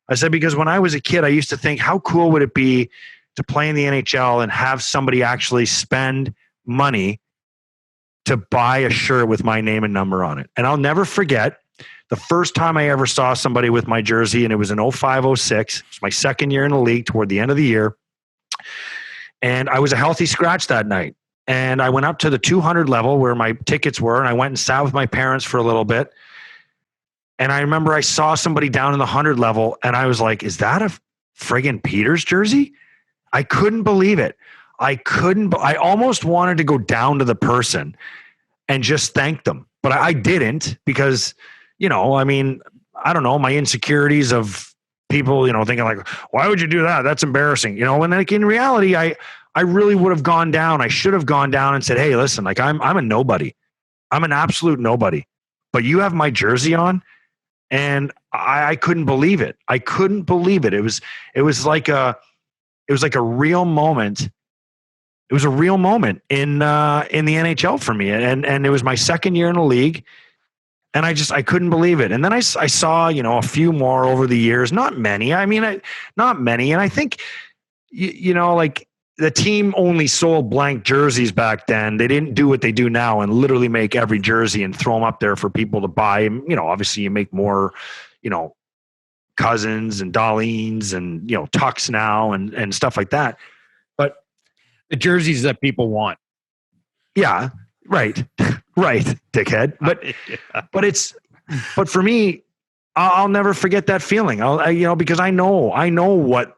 I said, because when I was a kid, I used to think, how cool would it be to play in the NHL and have somebody actually spend money to buy a shirt with my name and number on it? And I'll never forget the first time I ever saw somebody with my jersey, and it was in 05-06. It was my second year in the league toward the end of the year. And I was a healthy scratch that night. And I went up to the 200 level where my tickets were, and I went and sat with my parents for a little bit. And I remember I saw somebody down in the 100 level, and I was like, is that a friggin' Peters jersey? I couldn't believe it. I almost wanted to go down to the person and just thank them. But I didn't because, I mean, I don't know, my insecurities of people, thinking like, why would you do that? That's embarrassing. When like in reality, I really would have gone down. I should have gone down and said, hey, listen, like I'm a nobody. I'm an absolute nobody. But you have my jersey on, and I couldn't believe it. I couldn't believe it. It was like a real moment. It was a real moment in the NHL for me. And it was my second year in the league. And I couldn't believe it. And then I saw, a few more over the years, not many. I mean, not many. And I think, like, the team only sold blank jerseys back then. They didn't do what they do now and literally make every jersey and throw them up there for people to buy. And, obviously you make more, Cousins and Darlene's and, Tucks now and stuff like that. But the jerseys that people want. Yeah. Right. Right. Dickhead. But for me, I'll never forget that feeling. Because I know what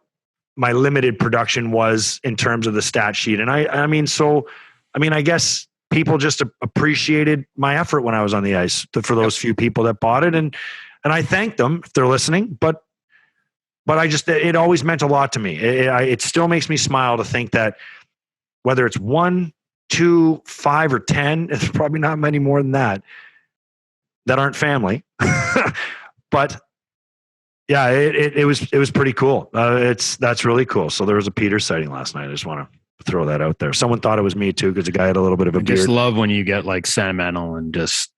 my limited production was in terms of the stat sheet. And I guess people just appreciated my effort when I was on the ice for those few people that bought it. And I thank them if they're listening, but it always meant a lot to me. It still makes me smile to think that whether it's 1, 2, 5, or 10, it's probably not many more than that aren't family, but yeah, it was pretty cool. That's really cool. So there was a Peters sighting last night. I just want to throw that out there. Someone thought it was me too because the guy had a little bit of a beard. Just love when you get like sentimental and just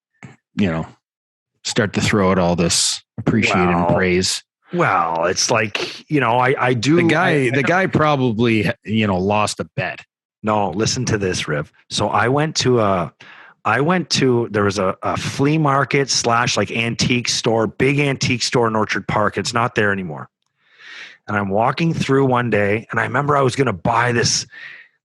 start to throw out all this appreciation and praise. Well, it's like I do. The guy probably lost a bet. No, listen to this, Riv. So I went to there was a flea market / like antique store, big antique store in Orchard Park. It's not there anymore. And I'm walking through one day, and I remember I was going to buy this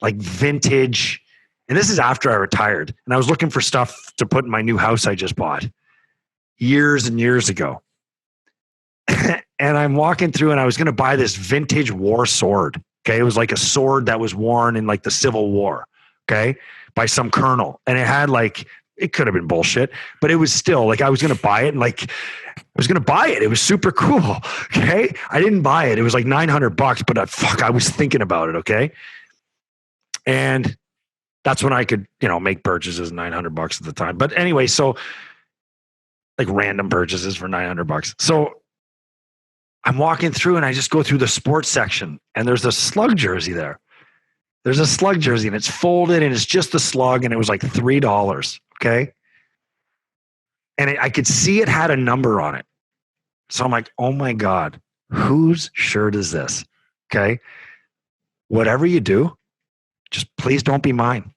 like vintage, and this is after I retired, and I was looking for stuff to put in my new house I just bought. years and years ago. And I'm walking through and I was going to buy this vintage war sword. Okay. It was like a sword that was worn in like the Civil War. Okay. By some colonel. And it had like, it could have been bullshit, but it was still like, I was going to buy it and like, I was going to buy it. It was super cool. Okay. I didn't buy it. It was like $900, but I was thinking about it. Okay. And that's when I could, make purchases $900 at the time. But anyway, so like random purchases for $900. So I'm walking through and I just go through the sports section and there's a Slug jersey there. There's a Slug jersey and it's folded and it's just the Slug and it was like $3. Okay. And I could see it had a number on it. So I'm like, oh my God, whose shirt is this? Okay. Whatever you do, just please don't be mine.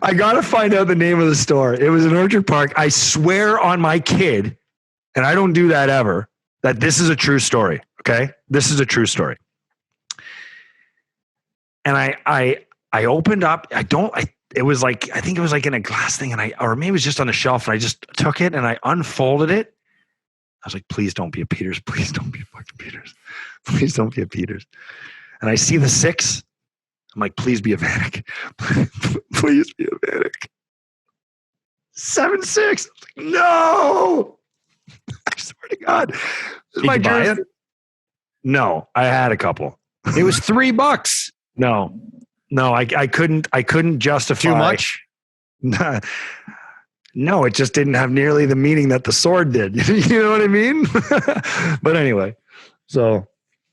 I got to find out the name of the store. It was in Orchard Park. I swear on my kid, and I don't do that ever, that this is a true story. Okay. This is a true story. And I opened up, it was like, I think it was like in a glass thing or maybe it was just on a shelf and I just took it and I unfolded it. I was like, please don't be a Peters. Please don't be a fucking Peters. Please don't be a Peters. And I see the 6. I'm like, please be a Vanek. Please be a Vanek. 7-6. No. I swear to God. Did you buy it? No, I had a couple. It was $3. No, I couldn't justify. Too much? No, it just didn't have nearly the meaning that the sword did. You know what I mean? But anyway, so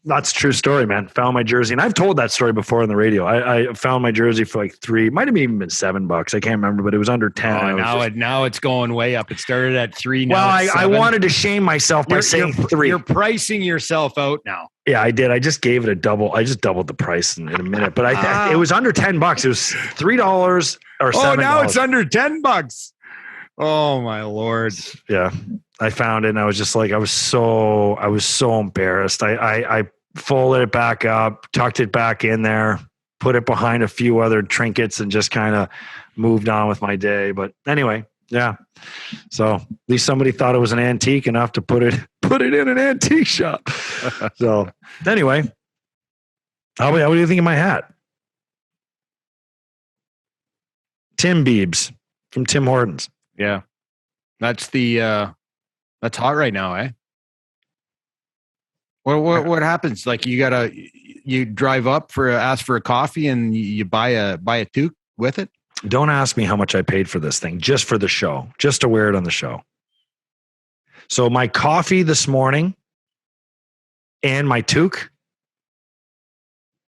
that's a true story, man. Found my jersey. And I've told that story before on the radio. I found my jersey for like $3, might have even been $7. I can't remember, but it was under 10. Oh, now it's going way up. It started at 3. Now well, I wanted to shame myself by saying 3. You're pricing yourself out now. Yeah, I did. I just gave it a double. I just doubled the price in a minute, but it was under $10. It was $3 or $7. Oh, now it's under $10. Oh my Lord. Yeah. I found it and I was just like, I was so embarrassed. I folded it back up, tucked it back in there, put it behind a few other trinkets and just kind of moved on with my day. But anyway, yeah. So at least somebody thought it was an antique enough to put it in an antique shop. So anyway, what do you think of my hat? Tim Biebs from Tim Hortons. Yeah. That's hot right now, eh? What happens? Like you drive up ask for a coffee and you buy a toque with it? Don't ask me how much I paid for this thing, just for the show, just to wear it on the show. So my coffee this morning and my toque,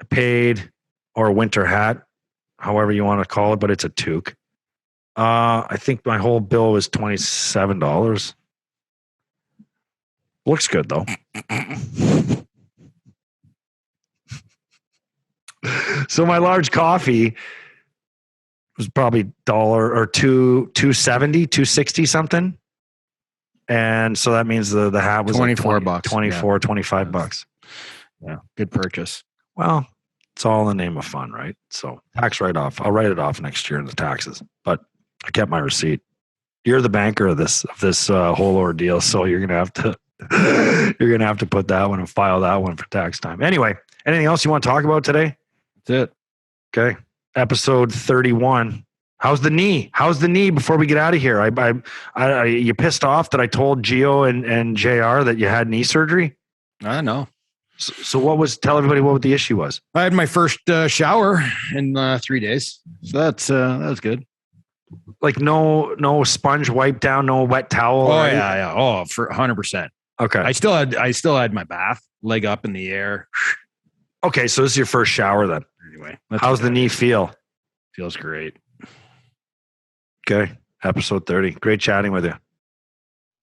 I paid, or a winter hat, however you want to call it, but it's a toque. I think my whole bill was $27. Looks good though. So my large coffee was probably $1 or $2.70, $2.60 something. And so that means the hat was $24, like $25. Yeah. Good purchase. Well, it's all in the name of fun, right? So tax write-off. I'll write it off next year in the taxes, but I kept my receipt. You're the banker of this whole ordeal. So you're going to have to put that one and file that one for tax time. Anyway, anything else you want to talk about today? That's it. Okay. Episode 31. How's the knee? Before we get out of here? You pissed off that I told Gio and JR that you had knee surgery? I know. So tell everybody what the issue was. I had my first shower in 3 days. So that was good. Like no sponge wipe down, no wet towel. Oh yeah. Oh, for 100%. Okay. I still had my bath, leg up in the air. Okay, so this is your first shower then. Anyway, how's the knee feel? Feels great. Okay, episode 30. Great chatting with you.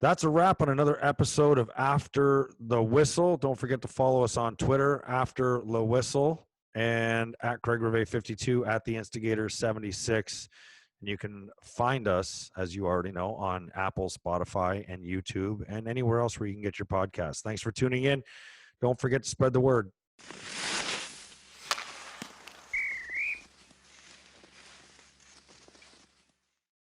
That's a wrap on another episode of After the Whistle. Don't forget to follow us on Twitter, After the Whistle, and at Craig Rivet 52, at the Instigator 76. And you can find us, as you already know, on Apple, Spotify, and YouTube, and anywhere else where you can get your podcasts. Thanks for tuning in. Don't forget to spread the word.